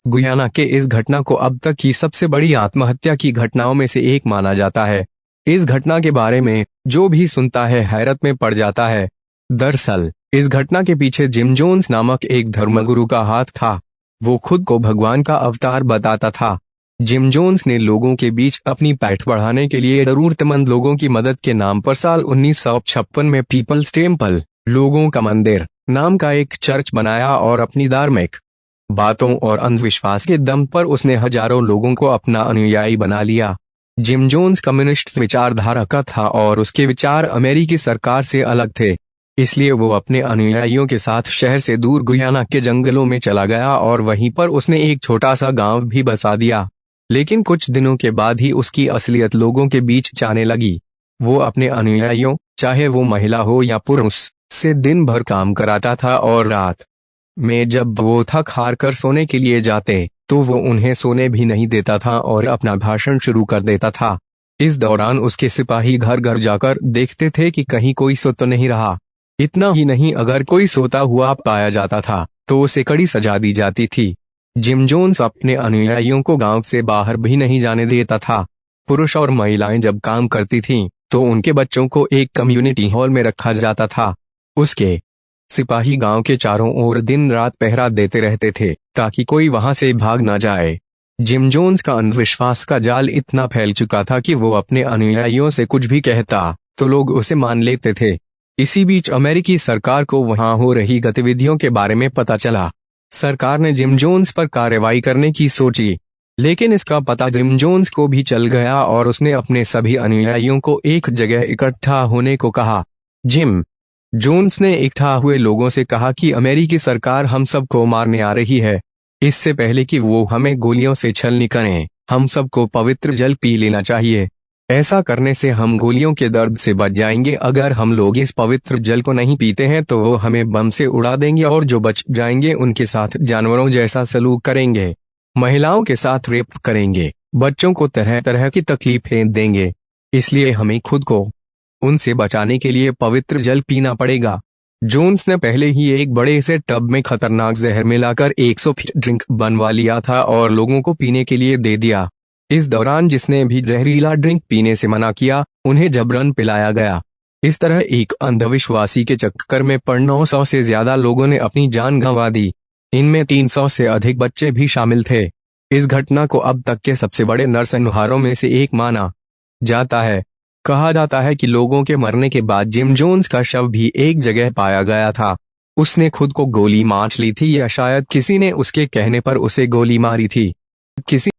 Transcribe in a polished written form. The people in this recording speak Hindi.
गुयाना के इस घटना को अब तक की सबसे बड़ी आत्महत्या की घटनाओं में से एक माना जाता है। इस घटना के बारे में जो भी सुनता है हैरत में पड़ जाता है। दरअसल इस घटना के पीछे जिम जोन्स नामक एक धर्मगुरु का हाथ था। वो खुद को भगवान का अवतार बताता था। जिम जोन्स ने लोगों के बीच अपनी पैठ बढ़ाने के लिए जरूरतमंद लोगों की मदद के नाम पर साल 1956 में पीपल्स टेम्पल, लोगों का मंदिर नाम का एक चर्च बनाया और अपनी धार्मिक बातों और अंधविश्वास के दम पर उसने हजारों लोगों को अपना अनुयायी बना लिया। जिम जोन्स कम्युनिस्ट विचारधारा का था और उसके विचार अमेरिकी सरकार से अलग थे। इसलिए वो अपने अनुयायियों के साथ शहर से दूर गुयाना के जंगलों में चला गया और वहीं पर उसने एक छोटा सा गांव भी बसा दिया। लेकिन कुछ दिनों के बाद ही उसकी असलियत लोगों के बीच जाने लगी। वो अपने अनुयायियों, चाहे वो महिला हो या पुरुष, से दिन भर काम कराता था और रात में जब वो थक हार कर सोने के लिए जाते तो वो उन्हें सोने भी नहीं देता था और अपना भाषण शुरू कर देता था। इस दौरान उसके सिपाही घर घर जाकर देखते थे कि कहीं कोई सो तो नहीं रहा। इतना ही नहीं, अगर कोई सोता हुआ पाया जाता था तो उसे कड़ी सजा दी जाती थी। जिम जोन्स अपने अनुयायियों को गांव से बाहर भी नहीं जाने देता था। पुरुष और महिलाएं जब काम करती थीं तो उनके बच्चों को एक कम्युनिटी हॉल में रखा जाता था। उसके सिपाही गांव के चारों ओर दिन रात पहरा देते रहते थे ताकि कोई वहां से भाग ना जाए। जिम जोन्स का अंधविश्वास का जाल इतना फैल चुका था कि वो अपने अनुयायियों से कुछ भी कहता तो लोग उसे मान लेते थे। इसी बीच अमेरिकी सरकार को वहां हो रही गतिविधियों के बारे में पता चला। सरकार ने जिम जोन्स पर कार्रवाई करने की सोची, लेकिन इसका पता जिम जोन्स को भी चल गया और उसने अपने सभी अनुयायियों को एक जगह इकट्ठा होने को कहा। जिम जोन्स ने इकट्ठा हुए लोगों से कहा कि अमेरिकी सरकार हम सबको मारने आ रही है। इससे पहले कि वो हमें गोलियों से छलनी करें, हम सबको पवित्र जल पी लेना चाहिए। ऐसा करने से हम गोलियों के दर्द से बच जाएंगे। अगर हम लोग इस पवित्र जल को नहीं पीते हैं तो वो हमें बम से उड़ा देंगे और जो बच जाएंगे उनके साथ जानवरों जैसा सलूक करेंगे, महिलाओं के साथ रेप करेंगे, बच्चों को तरह तरह की तकलीफें देंगे। इसलिए हमें खुद को उनसे बचाने के लिए पवित्र जल पीना पड़ेगा। जोन्स ने पहले ही एक बड़े से टब में खतरनाक जहर मिलाकर 100 फीट ड्रिंक बनवा लिया था और लोगों को पीने के लिए दे दिया। इस दौरान जिसने भी जहरीला ड्रिंक पीने से मना किया उन्हें जबरन पिलाया गया। इस तरह एक अंधविश्वासी के चक्कर में पड़ 900 से ज्यादा लोगों ने अपनी जान गंवा दी। इनमें 300 से अधिक बच्चे भी शामिल थे। इस घटना को अब तक के सबसे बड़े नरसंहारों में से एक माना जाता है। कहा जाता है कि लोगों के मरने के बाद जिम जोन्स का शव भी एक जगह पाया गया था। उसने खुद को गोली मार ली थी या शायद किसी ने उसके कहने पर उसे गोली मारी थी। किसी